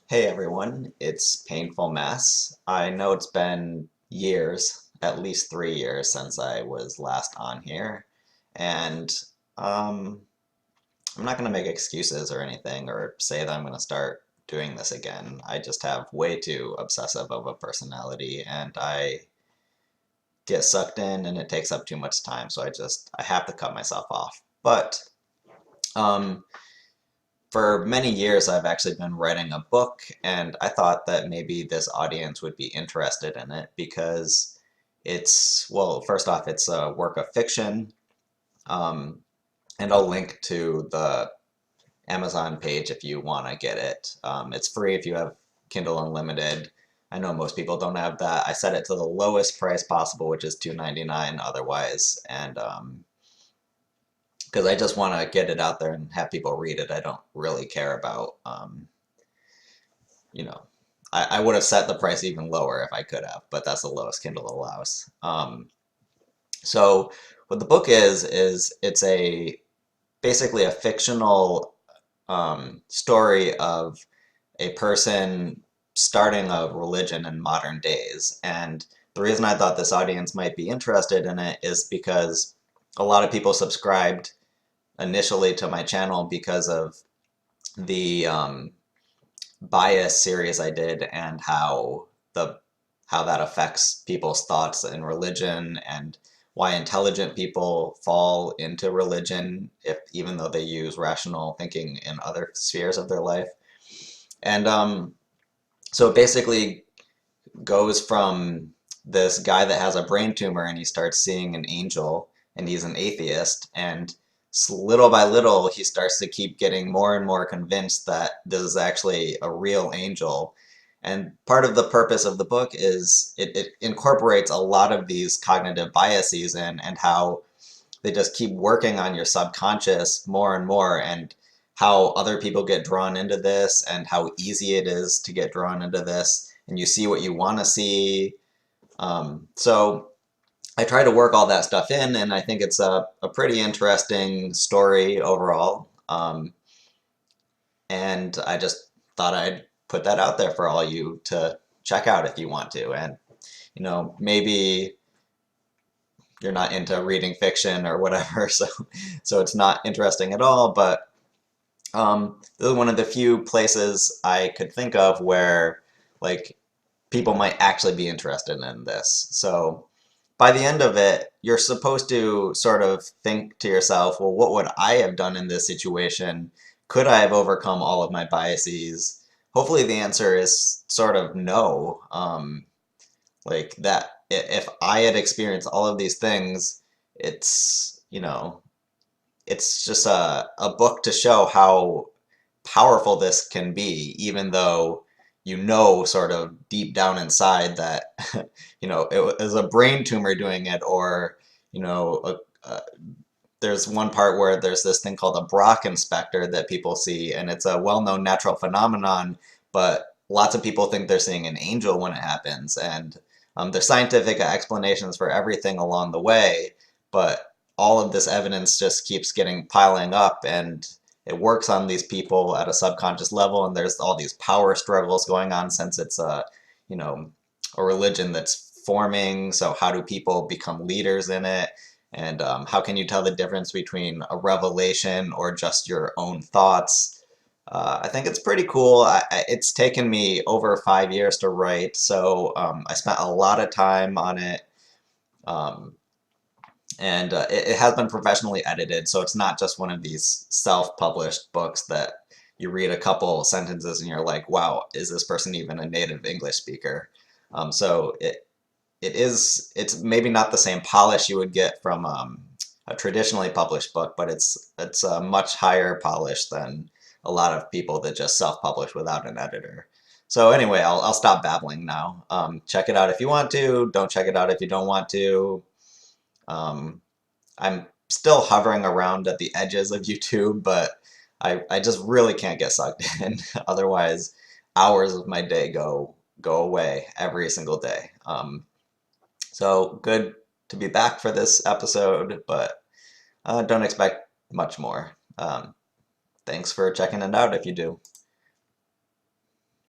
Hey everyone, it's Painful Mess. I know it's been years, at least 3 years since I was last on here, and um, I'm not going to make excuses or anything or say that I'm going to start doing this again. I just have way too obsessive of a personality and I get sucked in and it takes up too much time, so I have to cut myself off. But um, for many years, I've actually been writing a book, and I thought that maybe this audience would be interested in it because well, first off, it's a work of fiction, um, and I'll link to the Amazon page if you want to get it. It's free if you have Kindle Unlimited. I know most people don't have that. I set it to the lowest price possible, which is $2.99 otherwise, and because I just want to get it out there and have people read it. I don't really care about you know, I would have set the price even lower if I could have, but that's the lowest Kindle allows. So what the book is it's a basically a fictional story of a person starting a religion in modern days. And the reason I thought this audience might be interested in it is because a lot of people subscribed initially to my channel because of the bias series I did and the how that affects people's thoughts in religion and why intelligent people fall into religion if even though they use rational thinking in other spheres of their life. And so it basically goes from this guy that has a brain tumor and he starts seeing an angel and he's an atheist and little by little he starts to keep getting more and more convinced that this is actually a real angel. And part of the purpose of the book is it incorporates a lot of these cognitive biases in and how they just keep working on your subconscious more and more and how other people get drawn into this and how easy it is to get drawn into this and you see what you want to see. So I try to work all that stuff in, and I think it's a pretty interesting story overall. And I just thought I'd put that out there for all you to check out if you want to. And, maybe you're not into reading fiction or whatever, so it's not interesting at all, but this is one of the few places I could think of where like people might actually be interested in this. So by the end of it, you're supposed to sort of think to yourself, well, what would I have done in this situation? Could I have overcome all of my biases? Hopefully the answer is sort of no. Like that, if I had experienced all of these things, it's just a book to show how powerful this can be, even though sort of deep down inside that, it was a brain tumor doing it, or, you know, there's one part where there's this thing called a Brock inspector that people see, and it's a well-known natural phenomenon, but lots of people think they're seeing an angel when it happens, and there's scientific explanations for everything along the way, but all of this evidence just keeps getting piling up, and it works on these people at a subconscious level, and there's all these power struggles going on since it's you know, a religion that's forming, so how do people become leaders in it? And how can you tell the difference between a revelation or just your own thoughts? I think it's pretty cool. It's taken me over 5 years to write, so I spent a lot of time on it. Um, and it has been professionally edited, so it's not just one of these self-published books that you read a couple sentences and you're like, wow, is this person even a native English speaker? So it's maybe not the same polish you would get from a traditionally published book, but it's a much higher polish than a lot of people that just self-publish without an editor. So anyway, I'll stop babbling now. Check it out if you want to. Don't check it out if you don't want to. Um, I'm still hovering around at the edges of YouTube, but I just really can't get sucked in. Otherwise, hours of my day go away every single day. So good to be back for this episode, but don't expect much more. Thanks for checking it out if you do.